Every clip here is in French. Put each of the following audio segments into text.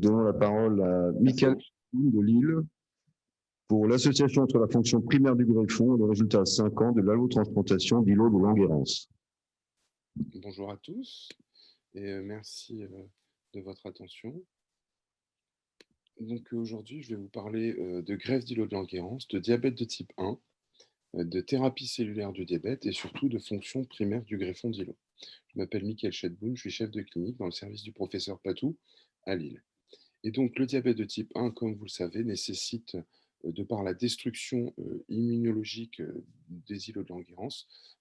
donnons la parole à Michael de Lille pour l'association entre la fonction primaire du greffon et le résultat à 5 ans de l'allotransplantation d'îlots de Langerhans. Bonjour à tous et merci de votre attention. Donc aujourd'hui, je vais vous parler de greffe d'îlots de Langerhans, de diabète de type 1, de thérapie cellulaire du diabète et surtout de fonction primaire du greffon d'îlot. Je m'appelle Michael Schedboun, je suis chef de clinique dans le service du professeur Patou à Lille. Et donc le diabète de type 1, comme vous le savez, nécessite, de par la destruction immunologique des îlots de Langerhans,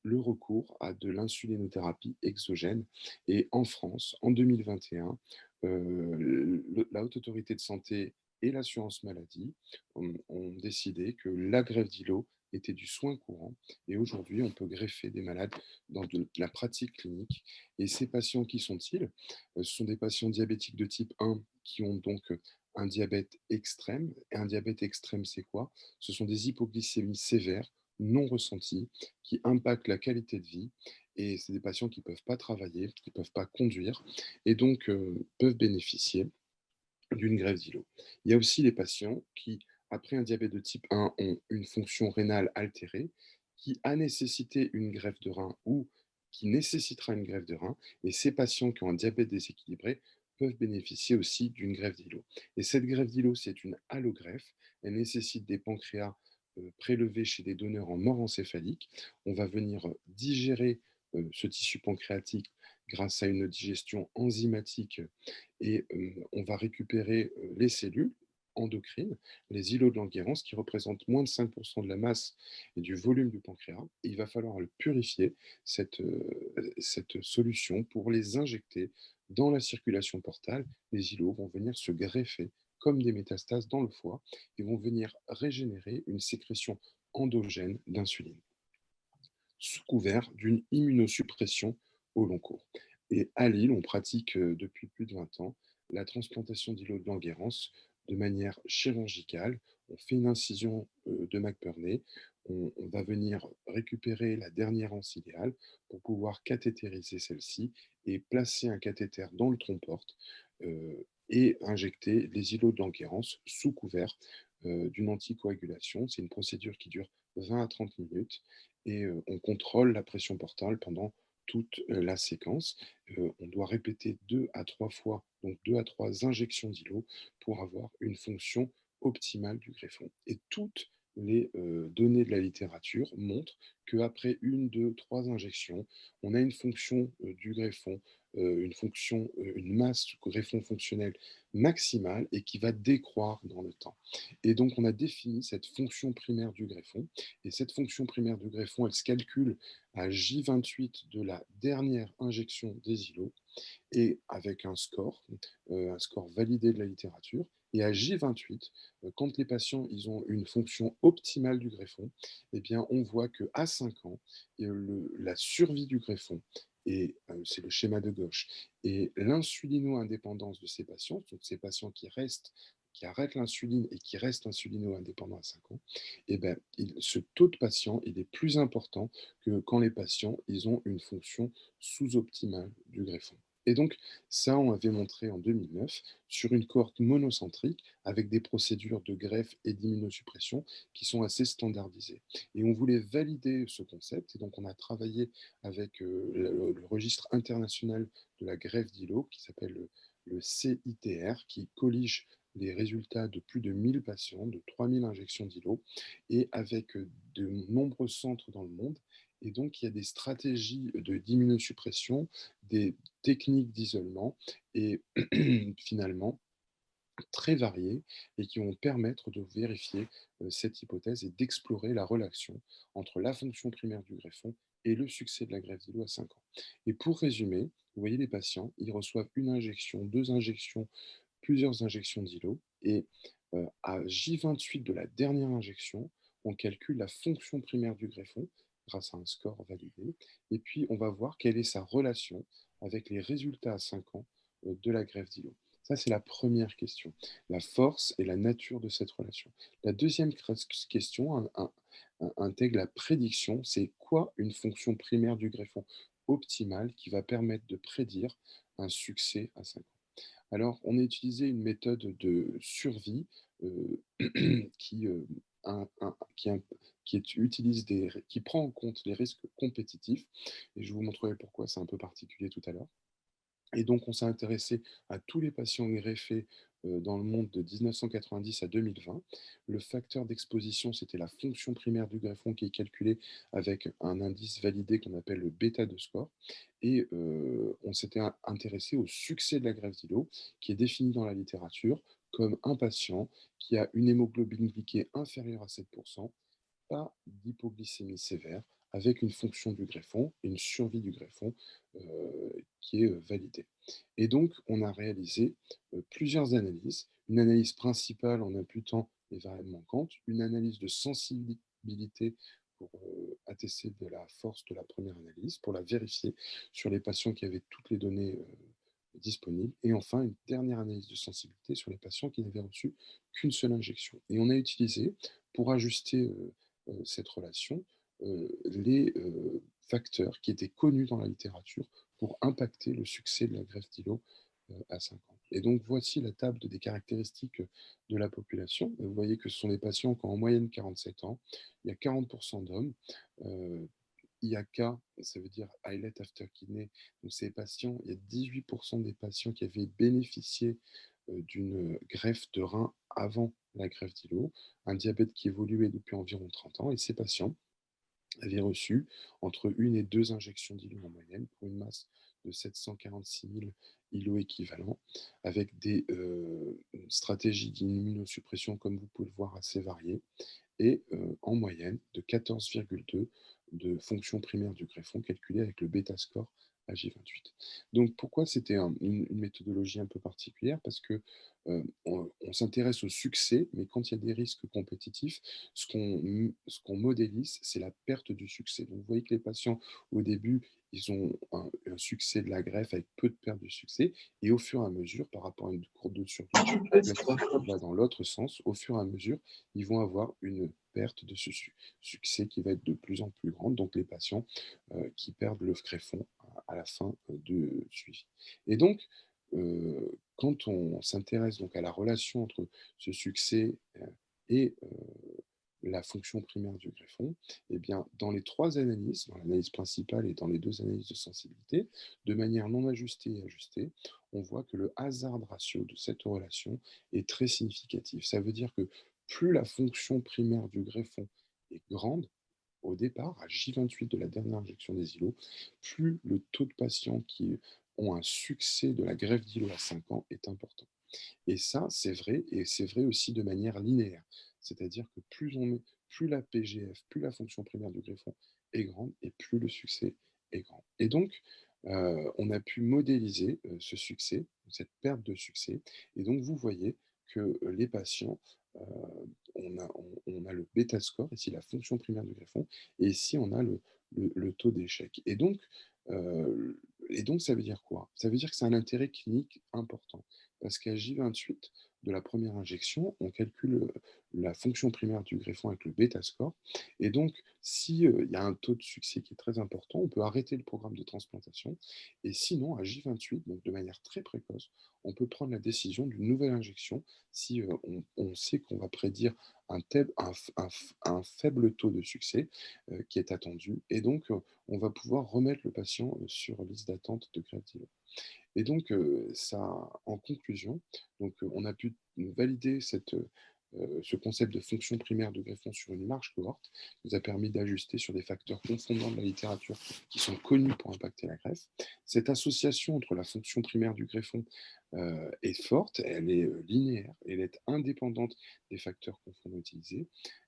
le recours à de l'insulinothérapie exogène. Et en France, en 2021, la Haute Autorité de Santé et l'assurance maladie ont décidé que la greffe d'îlot était du soin courant. Et aujourd'hui, on peut greffer des malades dans de la pratique clinique. Et ces patients, qui sont-ils? Ce sont des patients diabétiques de type 1 qui ont donc un diabète extrême. Et un diabète extrême, c'est quoi? Ce sont des hypoglycémies sévères, non ressenties, qui impactent la qualité de vie. Et c'est des patients qui ne peuvent pas travailler, qui ne peuvent pas conduire, et donc peuvent bénéficier d'une greffe d'îlot. Il y a aussi les patients qui, après un diabète de type 1, ont une fonction rénale altérée, qui a nécessité une greffe de rein ou qui nécessitera une greffe de rein. Et ces patients qui ont un diabète déséquilibré peuvent bénéficier aussi d'une greffe d'îlot. Et cette greffe d'îlot, c'est une allogreffe. Elle nécessite des pancréas prélevés chez des donneurs en mort encéphalique. On va venir digérer ce tissu pancréatique grâce à une digestion enzymatique, et on va récupérer les cellules endocrines, les îlots de Langerhans, qui représentent moins de 5% de la masse et du volume du pancréas. Et il va falloir le purifier, cette solution, pour les injecter dans la circulation portale. Les îlots vont venir se greffer comme des métastases dans le foie et vont venir régénérer une sécrétion endogène d'insuline, sous couvert d'une immunosuppression au long cours. Et à Lille, on pratique depuis plus de 20 ans la transplantation d'îlots de Langerhans de manière chirurgicale. On fait une incision de McBurney, on va venir récupérer la dernière anse idéale pour pouvoir cathétériser celle-ci et placer un cathéter dans le tronc-porte et injecter les îlots de Langerhans sous couvert d'une anticoagulation. C'est une procédure qui dure 20 à 30 minutes et on contrôle la pression portale pendant toute la séquence. On doit répéter 2 à 3 fois, donc 2 à 3 injections d'îlot pour avoir une fonction optimale du greffon. Et toutes les données de la littérature montrent qu'après 1, 2, 3 injections, on a une fonction du greffon, une masse du greffon fonctionnel maximale et qui va décroître dans le temps. Et donc, on a défini cette fonction primaire du greffon. Et cette fonction primaire du greffon, elle se calcule à J28 de la dernière injection des îlots, et avec un score validé de la littérature. Et à J28, quand les patients ils ont une fonction optimale du greffon, eh bien, on voit qu'à 5 ans, la survie du greffon, et c'est le schéma de gauche, et l'insulino-indépendance de ces patients, donc ces patients qui arrêtent l'insuline et qui restent insulino-indépendants à 5 ans, eh ben, ce taux de patients il est plus important que quand les patients ils ont une fonction sous-optimale du greffon. Et donc, ça, on avait montré en 2009 sur une cohorte monocentrique avec des procédures de greffe et d'immunosuppression qui sont assez standardisées. Et on voulait valider ce concept, et donc on a travaillé avec le registre international de la greffe d'îlot qui s'appelle le CITR, qui collige les résultats de plus de 1000 patients, de 3000 injections d'îlot, et avec de nombreux centres dans le monde. Et donc, il y a des stratégies d'immunosuppression, des techniques d'isolement, et finalement très variées, et qui vont permettre de vérifier cette hypothèse et d'explorer la relation entre la fonction primaire du greffon et le succès de la greffe d'îlot à 5 ans. Et pour résumer, vous voyez les patients, ils reçoivent une injection, 2 injections, plusieurs injections d'îlot, et à J28 de la dernière injection, on calcule la fonction primaire du greffon grâce à un score validé, et puis on va voir quelle est sa relation avec les résultats à 5 ans de la greffe d'îlot. Ça, c'est la première question, la force et la nature de cette relation. La deuxième question intègre la prédiction, c'est quoi une fonction primaire du greffon optimale qui va permettre de prédire un succès à 5 ans. Alors, on a utilisé une méthode de survie qui, qui, qui prend en compte les risques compétitifs. Et je vous montrerai pourquoi c'est un peu particulier tout à l'heure. Et donc, on s'est intéressé à tous les patients greffés dans le monde de 1990 à 2020. Le facteur d'exposition, c'était la fonction primaire du greffon qui est calculée avec un indice validé qu'on appelle le bêta de score. Et on s'était intéressé au succès de la greffe d'îlot, qui est défini dans la littérature comme un patient qui a une hémoglobine glyquée inférieure à 7%, pas d'hypoglycémie sévère, avec une fonction du greffon, une survie du greffon qui est validée. Et donc, on a réalisé plusieurs analyses. Une analyse principale en imputant les variables manquantes, une analyse de sensibilité pour attester de la force de la première analyse, pour la vérifier sur les patients qui avaient toutes les données disponibles, et enfin une dernière analyse de sensibilité sur les patients qui n'avaient reçu qu'une seule injection. Et on a utilisé, pour ajuster cette relation, les facteurs qui étaient connus dans la littérature pour impacter le succès de la greffe d'îlot à 5 ans. Et donc voici la table des caractéristiques de la population. Vous voyez que ce sont des patients qui ont en moyenne 47 ans. Il y a 40% d'hommes. IAK, ça veut dire Islet After Kidney. Donc ces patients, il y a 18% des patients qui avaient bénéficié d'une greffe de rein avant la greffe d'îlot, un diabète qui évoluait depuis environ 30 ans, et ces patients avaient reçu entre une et deux injections d'îlot en moyenne pour une masse de 746 000 îlots équivalents, avec des stratégies d'immunosuppression, comme vous pouvez le voir, assez variées, et en moyenne de 14,2 de fonction primaire du greffon calculée avec le bêta-score à J28. Donc pourquoi c'était une méthodologie un peu particulière? Parce que on s'intéresse au succès, mais quand il y a des risques compétitifs, ce qu'on modélise, c'est la perte du succès. Donc vous voyez que les patients, au début, ils ont un succès de la greffe avec peu de perte de succès, et au fur et à mesure, par rapport à une courbe de survie qui va dans l'autre sens, au fur et à mesure, ils vont avoir une perte de ce succès qui va être de plus en plus grande, donc les patients qui perdent le greffon à la fin du suivi. Et donc, quand on s'intéresse donc à la relation entre ce succès et la fonction primaire du greffon, eh bien, dans les trois analyses, dans l'analyse principale et dans les deux analyses de sensibilité, de manière non ajustée et ajustée, on voit que le hazard ratio de cette relation est très significatif. Ça veut dire que plus la fonction primaire du greffon est grande, au départ, à J28 de la dernière injection des îlots, plus le taux de patients qui ont un succès de la greffe d'îlot à 5 ans est important. Et ça, c'est vrai, et c'est vrai aussi de manière linéaire. C'est-à-dire que plus la PGF, plus la fonction primaire du greffon est grande, et plus le succès est grand. Et donc, on a pu modéliser ce succès, cette perte de succès. Et donc, vous voyez que les patients, on a le bêta-score, ici la fonction primaire du greffon, et ici on a le taux d'échec. Euh, et donc, ça veut dire quoi? Ça veut dire que c'est un intérêt clinique important, parce qu'à J28 de la première injection, on calcule la fonction primaire du greffon avec le bêta-score. Et donc, s'il y a un taux de succès qui est très important, on peut arrêter le programme de transplantation. Et sinon, à J28, donc de manière très précoce, on peut prendre la décision d'une nouvelle injection si on sait qu'on va prédire un faible taux de succès qui est attendu. Et donc, on va pouvoir remettre le patient sur liste d'attente de greffe d'îlot. Et donc, ça, en conclusion, donc, on a pu valider ce concept de fonction primaire de greffon sur une large cohorte, qui nous a permis d'ajuster sur des facteurs confondants de la littérature qui sont connus pour impacter la greffe. Cette association entre la fonction primaire du greffon est forte, elle est linéaire, elle est indépendante des facteurs confondants utilisés,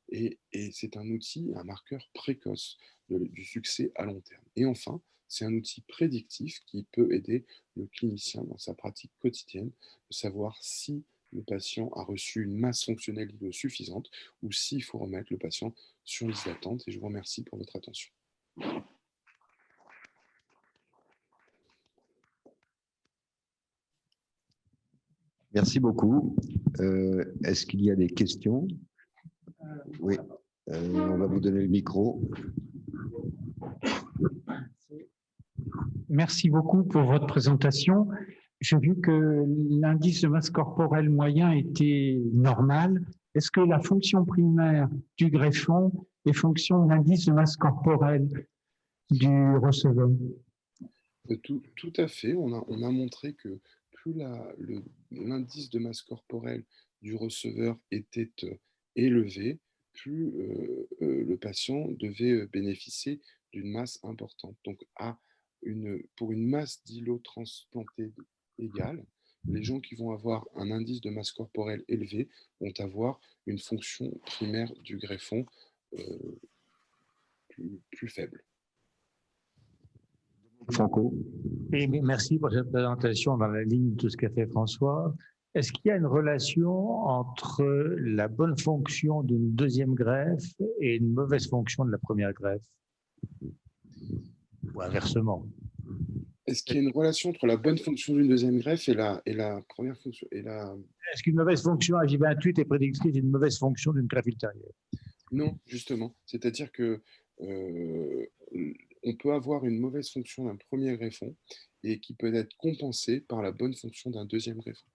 et c'est un outil, un marqueur précoce du succès à long terme. Et enfin, c'est un outil prédictif qui peut aider le clinicien dans sa pratique quotidienne de savoir si le patient a reçu une masse fonctionnelle suffisante ou s'il faut remettre le patient sur liste d'attente. Et je vous remercie pour votre attention. Merci beaucoup. Est-ce qu'il y a des questions? Oui, on va vous donner le micro. Merci beaucoup pour votre présentation. j'ai vu que l'indice de masse corporelle moyen était normal. Est-ce que la fonction primaire du greffon est fonction de l'indice de masse corporelle du receveur? Tout à fait. On a montré que plus l'indice de masse corporelle du receveur était élevé, plus le patient devait bénéficier d'une masse importante. Donc, pour une masse d'îlots transplantés égale, les gens qui vont avoir un indice de masse corporelle élevé vont avoir une fonction primaire du greffon euh, plus faible. Franco. Et merci pour cette présentation dans la ligne de tout ce qu'a fait François. Est-ce qu'il y a une relation entre la bonne fonction d'une deuxième greffe et une mauvaise fonction de la première greffe? Ou inversement? Est-ce qu'il y a une relation entre la bonne fonction d'une deuxième greffe et la première fonction Est-ce qu'une mauvaise fonction à J28 est prédictrice d'une mauvaise fonction d'une greffe ultérieure? Non, justement. C'est-à-dire que on peut avoir une mauvaise fonction d'un premier greffon et qui peut être compensée par la bonne fonction d'un deuxième greffon.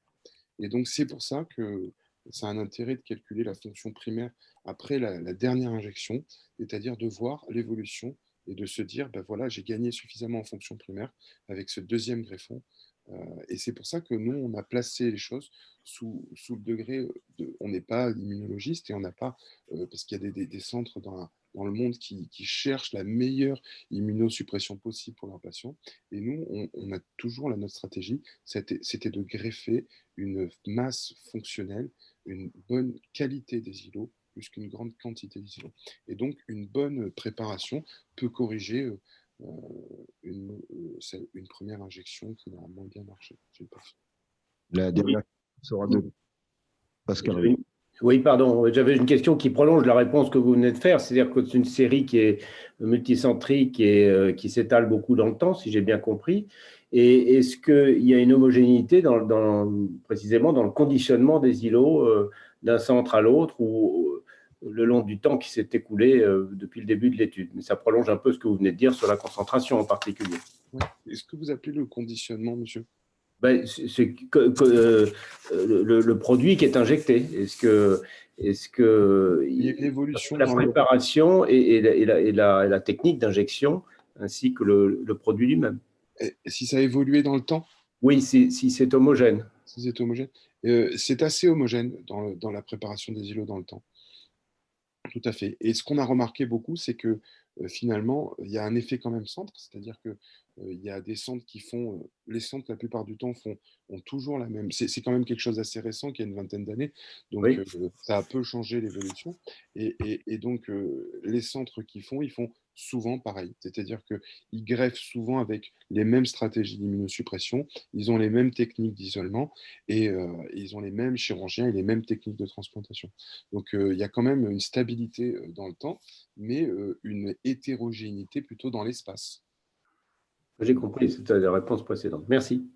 Et donc, c'est pour ça que ça a un intérêt de calculer la fonction primaire après la dernière injection, c'est-à-dire de voir l'évolution et de se dire, ben voilà, j'ai gagné suffisamment en fonction primaire avec ce deuxième greffon. Et c'est pour ça que nous, on a placé les choses sous le degré on n'est pas immunologiste et on n'a pas, parce qu'il y a des centres dans le monde qui cherchent la meilleure immunosuppression possible pour leurs patients. Et nous, on a toujours notre stratégie, c'était de greffer une masse fonctionnelle, une bonne qualité des îlots, plus qu'une grande quantité des îlots. Et donc, une bonne préparation peut corriger une première injection qui n'a moins bien marché. La dernière sera de Pascal. Oui, pardon, j'avais une question qui prolonge la réponse que vous venez de faire, c'est-à-dire que c'est une série qui est multicentrique et qui s'étale beaucoup dans le temps, si j'ai bien compris. Et est-ce qu'il y a une homogénéité précisément dans le conditionnement des îlots d'un centre à l'autre ou le long du temps qui s'est écoulé depuis le début de l'étude? Mais ça prolonge un peu ce que vous venez de dire sur la concentration en particulier. Ouais. Est-ce que vous appelez le conditionnement, monsieur? Ben, c'est le produit qui est injecté. Est-ce que il y a une évolution la préparation et la technique d'injection ainsi que le produit lui-même? Si ça a évolué dans le temps? Oui, si c'est homogène. Si c'est homogène. C'est assez homogène dans la préparation des îlots dans le temps. Tout à fait. Et ce qu'on a remarqué beaucoup, c'est que finalement, il y a un effet quand même centre, c'est-à-dire que il y a des centres qui font, les centres la plupart du temps ont toujours la même. C'est quand même quelque chose d'assez récent, qui a une vingtaine d'années, donc Oui. ça a peu changé l'évolution. Et donc les centres ils font souvent pareil, c'est-à-dire qu'ils greffent souvent avec les mêmes stratégies d'immunosuppression, ils ont les mêmes techniques d'isolement et ils ont les mêmes chirurgiens et les mêmes techniques de transplantation. Donc il y a quand même une stabilité dans le temps, mais une hétérogénéité plutôt dans l'espace. J'ai compris, c'était la réponse précédente. Merci.